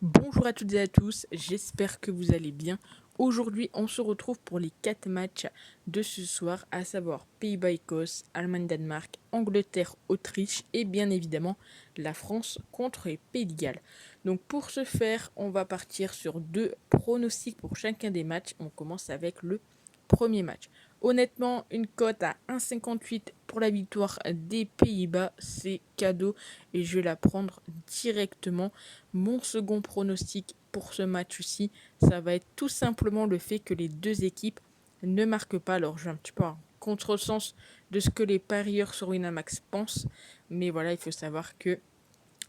Bonjour à toutes et à tous, j'espère que vous allez bien. Aujourd'hui, on se retrouve pour les 4 matchs de ce soir, à savoir Pays-Bas-Écosse, Allemagne-Danemark, Angleterre-Autriche et bien évidemment la France contre les Pays de Galles. Donc pour ce faire, on va partir sur 2 pronostics pour chacun des matchs. On commence avec le premier match. Honnêtement, une cote à 1,58 pour la victoire des Pays-Bas, c'est cadeau et je vais la prendre directement. Mon second pronostic pour ce match-ci, ça va être tout simplement le fait que les deux équipes ne marquent pas. Alors, je vais un petit peu en contresens de ce que les parieurs sur Winamax pensent, mais voilà, il faut savoir que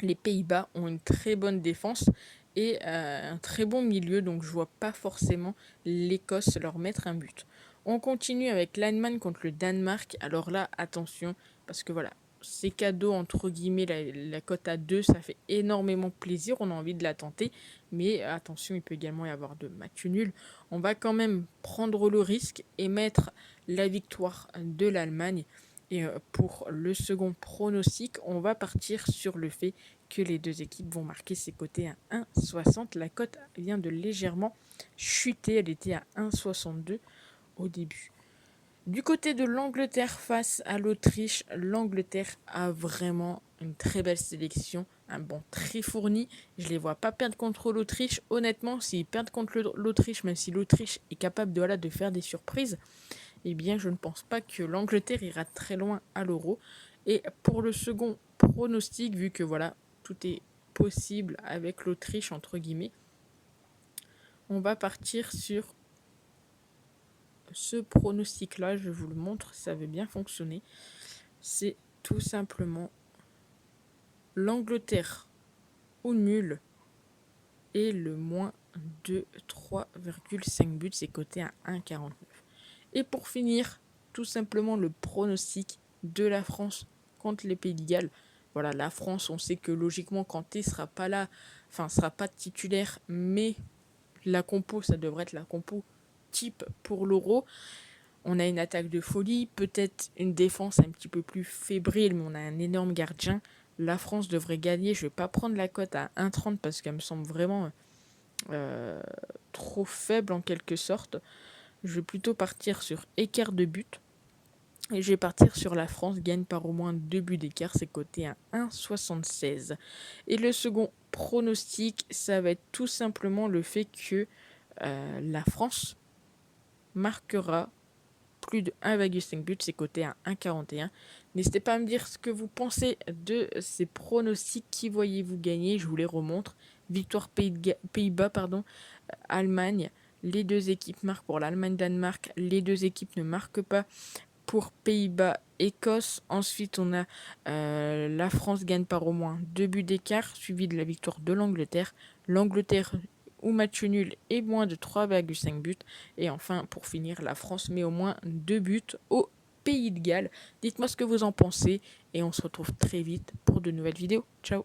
les Pays-Bas ont une très bonne défense et un très bon milieu, donc je vois pas forcément l'Écosse leur mettre un but. On continue avec l'Allemagne contre le Danemark. Alors là, attention, parce que voilà, c'est cadeau entre guillemets, la cote à 2, ça fait énormément plaisir, on a envie de la tenter, mais attention, il peut également y avoir de matchs nuls. On va quand même prendre le risque et mettre la victoire de l'Allemagne. Et pour le second pronostic, on va partir sur le fait que les deux équipes vont marquer ses côtés à 1,60. La cote vient de légèrement chuter, elle était à 1,62 au début. Du côté de l'Angleterre face à l'Autriche, l'Angleterre a vraiment une très belle sélection, un banc très fourni. Je ne les vois pas perdre contre l'Autriche. Honnêtement, s'ils perdent contre l'Autriche, même si l'Autriche est capable de faire des surprises, eh bien je ne pense pas que l'Angleterre ira très loin à l'Euro. Et pour le second pronostic, vu que voilà, tout est possible avec l'Autriche entre guillemets, on va partir sur ce pronostic là, je vous le montre, ça avait bien fonctionné. C'est tout simplement l'Angleterre au nul et le moins de 3,5 buts, c'est coté à 1,49. Et pour finir, tout simplement le pronostic de la France contre les Pays de Galles. Voilà, la France, on sait que logiquement Kanté sera pas là, enfin sera pas titulaire, mais la compo, ça devrait être la compo type pour l'Euro. On a une attaque de folie, peut-être une défense un petit peu plus fébrile, mais on a un énorme gardien. La France devrait gagner. Je ne vais pas prendre la cote à 1,30 parce qu'elle me semble vraiment trop faible en quelque sorte. Je vais plutôt partir sur écart de but. Et je vais partir sur la France gagne par au moins 2 buts d'écart. C'est coté à 1,76. Et le second pronostic, ça va être tout simplement le fait que la France marquera plus de 1,5 buts, c'est coté à 1,41. N'hésitez pas à me dire ce que vous pensez de ces pronostics. Qui voyez-vous gagner? Je vous les remontre. Victoire Pays-Bas, Allemagne. Les deux équipes marquent pour l'Allemagne-Danemark. Les deux équipes ne marquent pas pour Pays-Bas-Écosse. Ensuite, on a la France gagne par au moins 2 buts d'écart, suivi de la victoire de l'Angleterre. L'Angleterre ou match nul et moins de 3,5 buts. Et enfin, pour finir, la France met au moins 2 buts au Pays de Galles. Dites-moi ce que vous en pensez et on se retrouve très vite pour de nouvelles vidéos. Ciao!